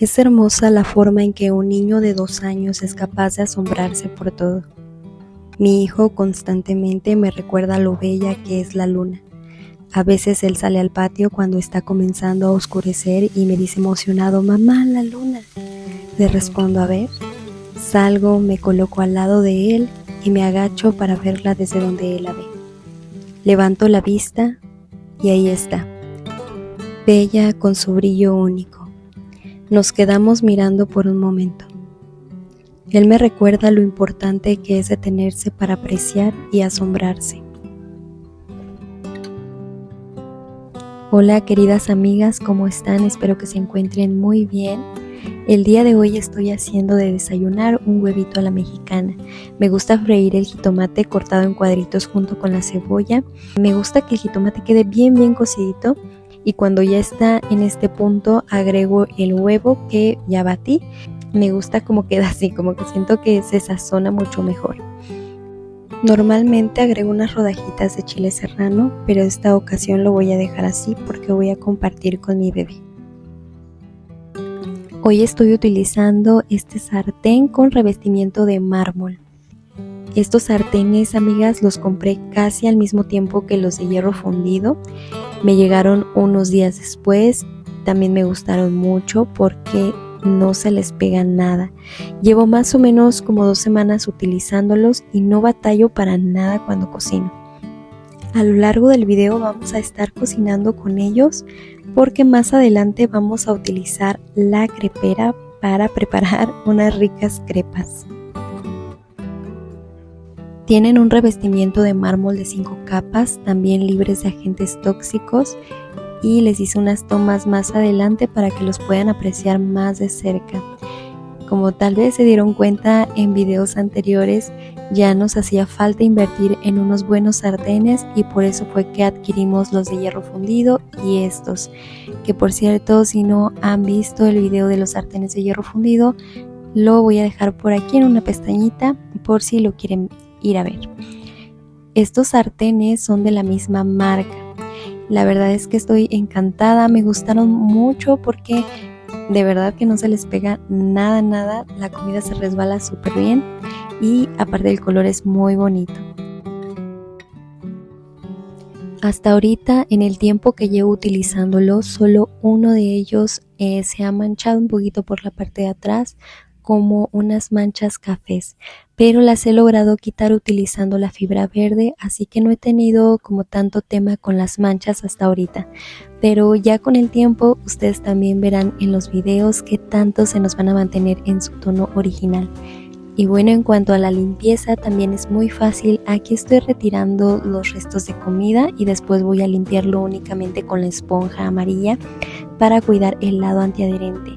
Es hermosa la forma en que un niño de 2 años es capaz de asombrarse por todo. Mi hijo constantemente me recuerda lo bella que es la luna. A veces él sale al patio cuando está comenzando a oscurecer y me dice emocionado: «Mamá, la luna». Le respondo: «A ver». Salgo, me coloco al lado de él y me agacho para verla desde donde él la ve. Levanto la vista y ahí está, bella con su brillo único. Nos quedamos mirando por un momento. Él me recuerda lo importante que es detenerse para apreciar y asombrarse. Hola queridas amigas, ¿cómo están? Espero que se encuentren muy bien. El día de hoy estoy haciendo de desayunar un huevito a la mexicana. Me gusta freír el jitomate cortado en cuadritos junto con la cebolla. Me gusta que el jitomate quede bien cocidito y cuando ya está en este punto agrego el huevo que ya batí. Me gusta como queda así, como que siento que se sazona mucho mejor. Normalmente agrego unas rodajitas de chile serrano, pero esta ocasión lo voy a dejar así porque voy a compartir con mi bebé. Hoy estoy utilizando este sartén con revestimiento de mármol. Estos sartenes, amigas, los compré casi al mismo tiempo que los de hierro fundido. Me llegaron unos días después, también me gustaron mucho porque no se les pega nada. Llevo más o menos como 2 semanas utilizándolos y no batallo para nada cuando cocino. A lo largo del video vamos a estar cocinando con ellos porque más adelante vamos a utilizar la crepera para preparar unas ricas crepas. Tienen un revestimiento de mármol de 5 capas, también libres de agentes tóxicos, y les hice unas tomas más adelante para que los puedan apreciar más de cerca. Como tal vez se dieron cuenta en videos anteriores, ya nos hacía falta invertir en unos buenos sartenes y por eso fue que adquirimos los de hierro fundido y estos, que por cierto, si no han visto el video de los sartenes de hierro fundido, lo voy a dejar por aquí en una pestañita por si lo quieren ir a ver. Estos sartenes son de la misma marca. La verdad es que estoy encantada, me gustaron mucho porque de verdad que no se les pega nada, la comida se resbala súper bien y aparte el color es muy bonito. Hasta ahorita, en el tiempo que llevo utilizándolo, solo uno de ellos se ha manchado un poquito por la parte de atrás, como unas manchas cafés, pero las he logrado quitar utilizando la fibra verde, así que no he tenido como tanto tema con las manchas hasta ahorita, pero ya con el tiempo ustedes también verán en los videos qué tanto se nos van a mantener en su tono original. Y bueno, en cuanto a la limpieza también es muy fácil. Aquí estoy retirando los restos de comida y después voy a limpiarlo únicamente con la esponja amarilla para cuidar el lado antiadherente.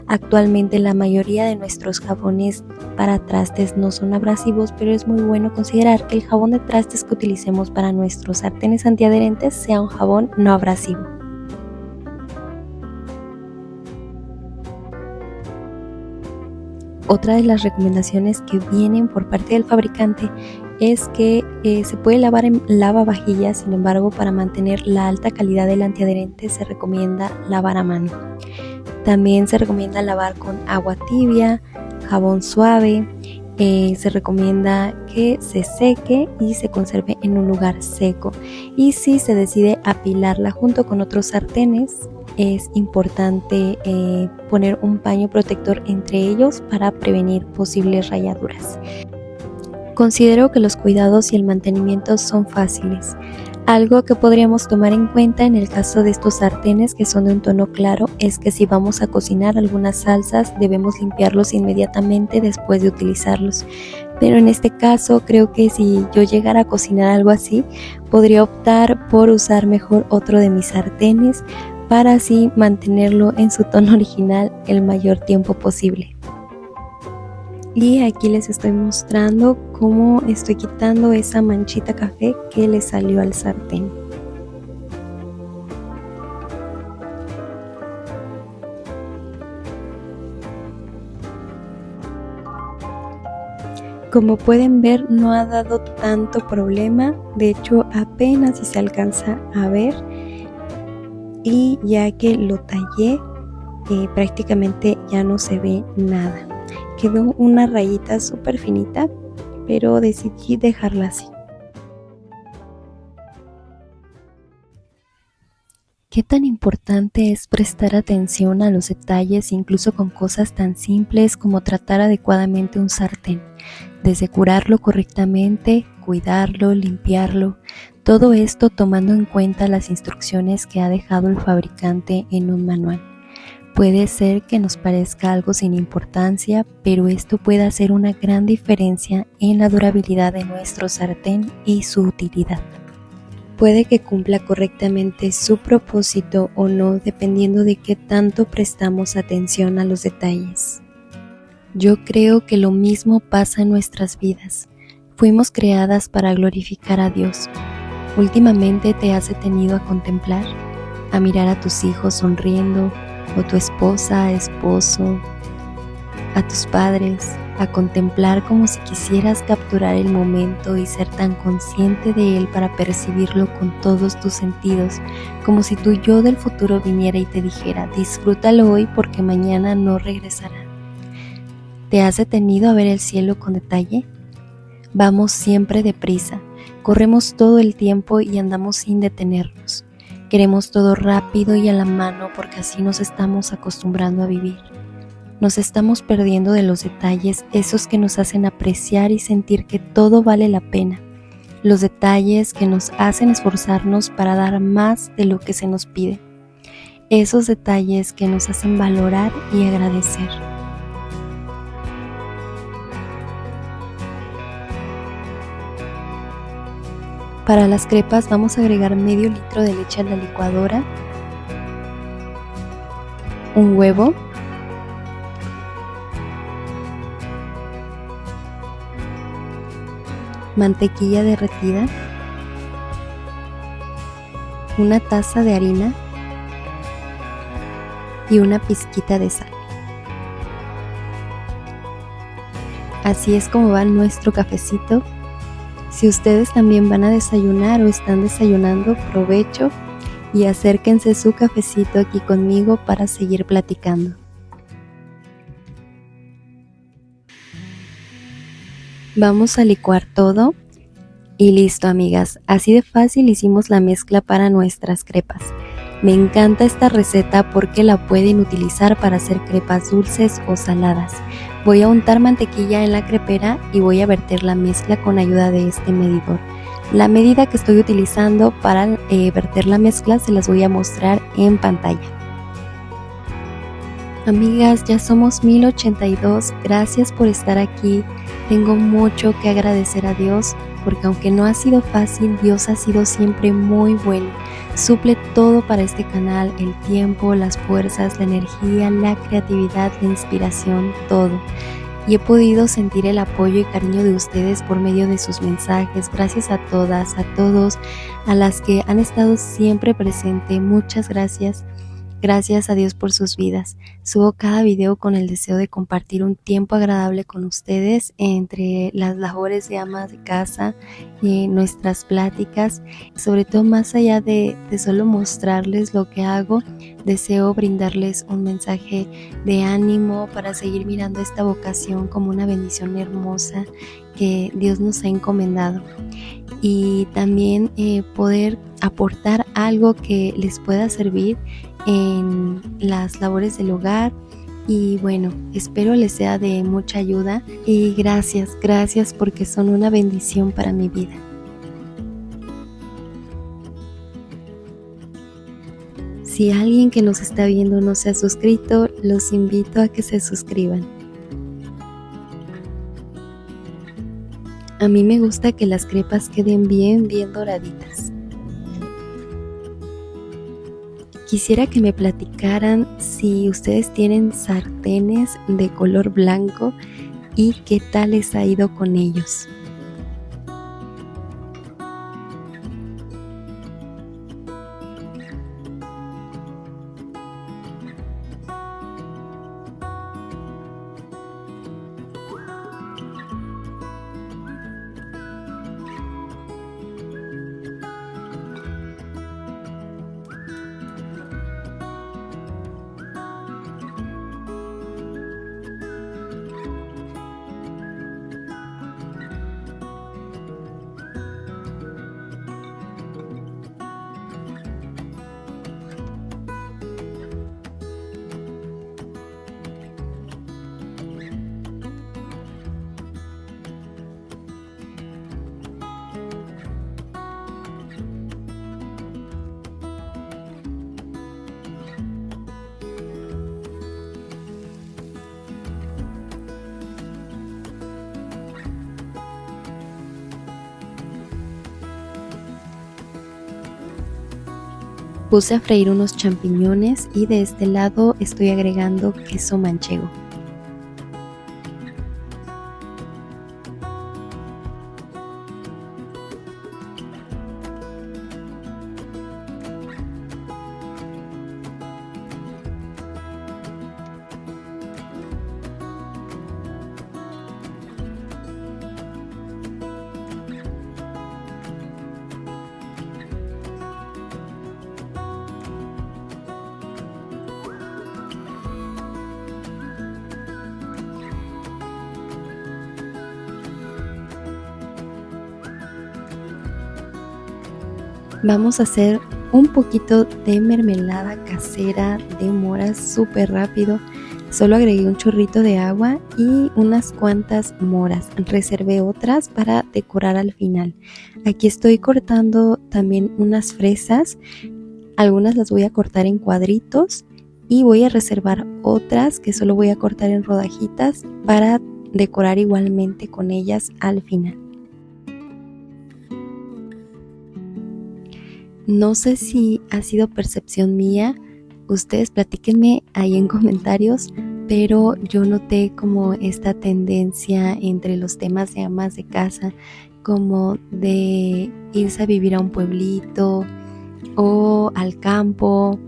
Actualmente la mayoría de nuestros jabones para trastes no son abrasivos, pero es muy bueno considerar que el jabón de trastes que utilicemos para nuestros sartenes antiadherentes sea un jabón no abrasivo. Otra de las recomendaciones que vienen por parte del fabricante es que se puede lavar en lavavajillas, sin embargo para mantener la alta calidad del antiadherente se recomienda lavar a mano. También se recomienda lavar con agua tibia, jabón suave, se recomienda que se seque y se conserve en un lugar seco. Y si se decide apilarla junto con otros sartenes, es importante poner un paño protector entre ellos para prevenir posibles rayaduras. Considero que los cuidados y el mantenimiento son fáciles. Algo que podríamos tomar en cuenta en el caso de estos sartenes que son de un tono claro es que si vamos a cocinar algunas salsas debemos limpiarlos inmediatamente después de utilizarlos. Pero en este caso creo que si yo llegara a cocinar algo así, podría optar por usar mejor otro de mis sartenes para así mantenerlo en su tono original el mayor tiempo posible. Y aquí les estoy mostrando cómo estoy quitando esa manchita café que le salió al sartén. Como pueden ver, no ha dado tanto problema, de hecho apenas si se alcanza a ver. Y ya que lo tallé, prácticamente ya no se ve nada. Quedó una rayita súper finita, pero decidí dejarla así. ¿Qué tan importante es prestar atención a los detalles, incluso con cosas tan simples como tratar adecuadamente un sartén? Desde curarlo correctamente, cuidarlo, limpiarlo, todo esto tomando en cuenta las instrucciones que ha dejado el fabricante en un manual. Puede ser que nos parezca algo sin importancia, pero esto puede hacer una gran diferencia en la durabilidad de nuestro sartén y su utilidad. Puede que cumpla correctamente su propósito o no, dependiendo de qué tanto prestamos atención a los detalles. Yo creo que lo mismo pasa en nuestras vidas. Fuimos creadas para glorificar a Dios. ¿Últimamente te has detenido a contemplar, a mirar a tus hijos sonriendo, o tu esposa, esposo, a tus padres, a contemplar como si quisieras capturar el momento y ser tan consciente de él para percibirlo con todos tus sentidos, como si tu yo del futuro viniera y te dijera, disfrútalo hoy porque mañana no regresará? ¿Te has detenido a ver el cielo con detalle? Vamos siempre deprisa, corremos todo el tiempo y andamos sin detenernos. Queremos todo rápido y a la mano porque así nos estamos acostumbrando a vivir. Nos estamos perdiendo de los detalles, esos que nos hacen apreciar y sentir que todo vale la pena. Los detalles que nos hacen esforzarnos para dar más de lo que se nos pide. Esos detalles que nos hacen valorar y agradecer. Para las crepas vamos a agregar medio litro de leche a la licuadora, un huevo, mantequilla derretida, una taza de harina y una pizquita de sal. Así es como va nuestro cafecito. Si ustedes también van a desayunar o están desayunando, provecho y acérquense su cafecito aquí conmigo para seguir platicando. Vamos a licuar todo y listo, amigas. Así de fácil hicimos la mezcla para nuestras crepas. Me encanta esta receta porque la pueden utilizar para hacer crepas dulces o saladas. Voy a untar mantequilla en la crepera y voy a verter la mezcla con ayuda de este medidor. La medida que estoy utilizando para verter la mezcla se las voy a mostrar en pantalla. Amigas, ya somos 1082, gracias por estar aquí. Tengo mucho que agradecer a Dios porque aunque no ha sido fácil, Dios ha sido siempre muy bueno. Suple todo para este canal, el tiempo, las fuerzas, la energía, la creatividad, la inspiración, todo. Y he podido sentir el apoyo y cariño de ustedes por medio de sus mensajes. Gracias a todas, a todos, a las que han estado siempre presente. Muchas gracias. Gracias a Dios por sus vidas. Subo cada video con el deseo de compartir un tiempo agradable con ustedes entre las labores de amas de casa y nuestras pláticas. Sobre todo más allá de solo mostrarles lo que hago, deseo brindarles un mensaje de ánimo para seguir mirando esta vocación como una bendición hermosa que Dios nos ha encomendado. Y también poder aportar algo que les pueda servir en las labores del hogar. Y bueno, espero les sea de mucha ayuda y gracias porque son una bendición para mi vida. Si alguien que nos está viendo no se ha suscrito, los invito a que se suscriban. A mí me gusta que las crepas queden bien doraditas. Quisiera que me platicaran si ustedes tienen sartenes de color blanco y qué tal les ha ido con ellos. Puse a freír unos champiñones y de este lado estoy agregando queso manchego. Vamos a hacer un poquito de mermelada casera de moras súper rápido. Solo agregué un chorrito de agua y unas cuantas moras. Reservé otras para decorar al final. Aquí estoy cortando también unas fresas. Algunas las voy a cortar en cuadritos y voy a reservar otras que solo voy a cortar en rodajitas para decorar igualmente con ellas al final. No sé si ha sido percepción mía, ustedes platíquenme ahí en comentarios, pero yo noté como esta tendencia entre los temas de amas de casa, como de irse a vivir a un pueblito o al campo,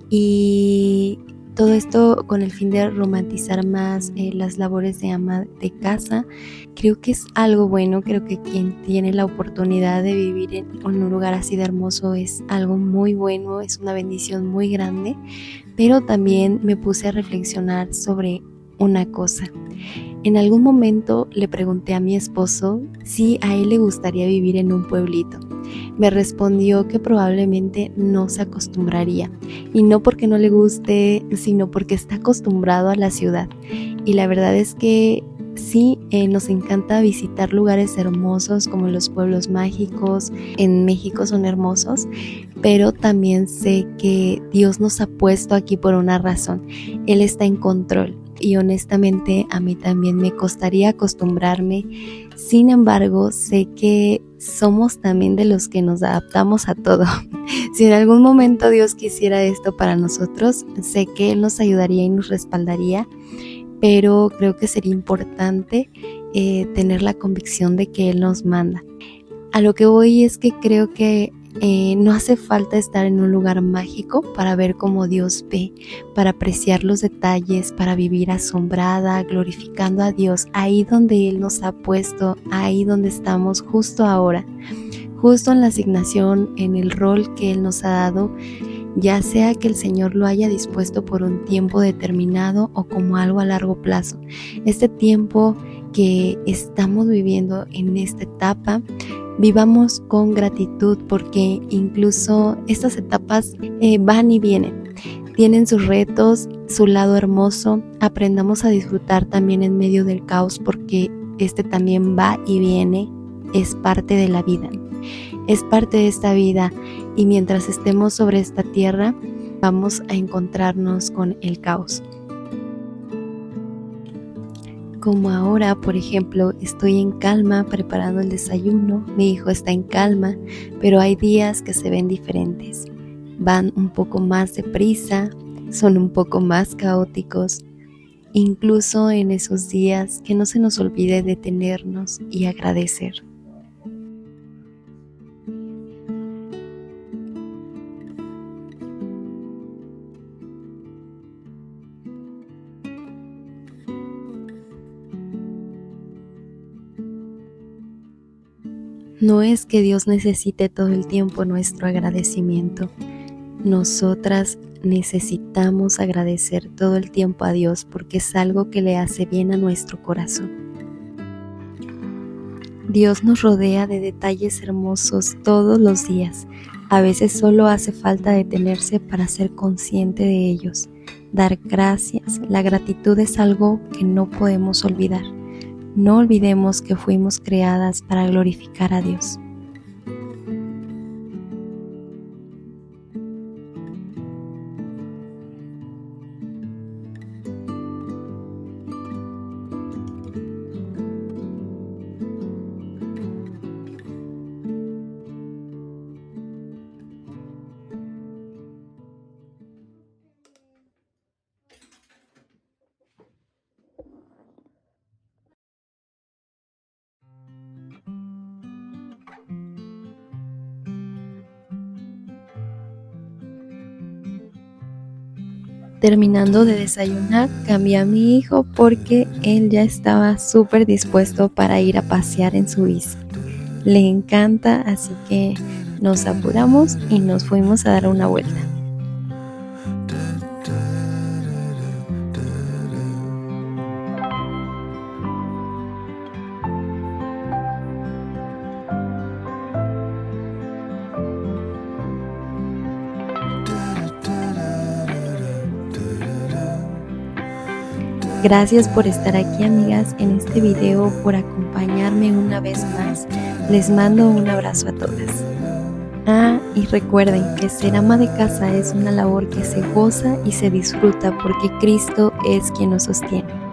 y todo esto con el fin de romantizar más las labores de ama de casa. Creo que es algo bueno, creo que quien tiene la oportunidad de vivir en un lugar así de hermoso es algo muy bueno, es una bendición muy grande, pero también me puse a reflexionar sobre una cosa. En algún momento le pregunté a mi esposo si a él le gustaría vivir en un pueblito. Me respondió que probablemente no se acostumbraría, y no porque no le guste, sino porque está acostumbrado a la ciudad. Y la verdad es que sí, nos encanta visitar lugares hermosos como los pueblos mágicos. En México son hermosos, pero también sé que Dios nos ha puesto aquí por una razón. Él está en control. Y honestamente a mí también me costaría acostumbrarme. Sin embargo, sé que somos también de los que nos adaptamos a todo. Si en algún momento Dios quisiera esto para nosotros, sé que Él nos ayudaría y nos respaldaría, pero creo que sería importante tener la convicción de que Él nos manda. A lo que voy es que creo que no hace falta estar en un lugar mágico para ver cómo Dios ve, para apreciar los detalles, para vivir asombrada, glorificando a Dios, ahí donde Él nos ha puesto, ahí donde estamos justo ahora, justo en la asignación, en el rol que Él nos ha dado, ya sea que el Señor lo haya dispuesto por un tiempo determinado o como algo a largo plazo. Este tiempo que estamos viviendo en esta etapa, vivamos con gratitud, porque incluso estas etapas van y vienen, tienen sus retos, su lado hermoso. Aprendamos a disfrutar también en medio del caos, porque este también va y viene, es parte de la vida, es parte de esta vida, y mientras estemos sobre esta tierra vamos a encontrarnos con el caos. Como ahora, por ejemplo, estoy en calma preparando el desayuno, mi hijo está en calma, pero hay días que se ven diferentes. Van un poco más deprisa, son un poco más caóticos. Incluso en esos días, que no se nos olvide detenernos y agradecer. No es que Dios necesite todo el tiempo nuestro agradecimiento. Nosotras necesitamos agradecer todo el tiempo a Dios, porque es algo que le hace bien a nuestro corazón. Dios nos rodea de detalles hermosos todos los días. A veces solo hace falta detenerse para ser consciente de ellos. Dar gracias. La gratitud es algo que no podemos olvidar. No olvidemos que fuimos creadas para glorificar a Dios. Terminando de desayunar, cambié a mi hijo porque él ya estaba súper dispuesto para ir a pasear en su bici. Le encanta, así que nos apuramos y nos fuimos a dar una vuelta. Gracias por estar aquí, amigas, en este video, por acompañarme una vez más. Les mando un abrazo a todas. Y recuerden que ser ama de casa es una labor que se goza y se disfruta porque Cristo es quien nos sostiene.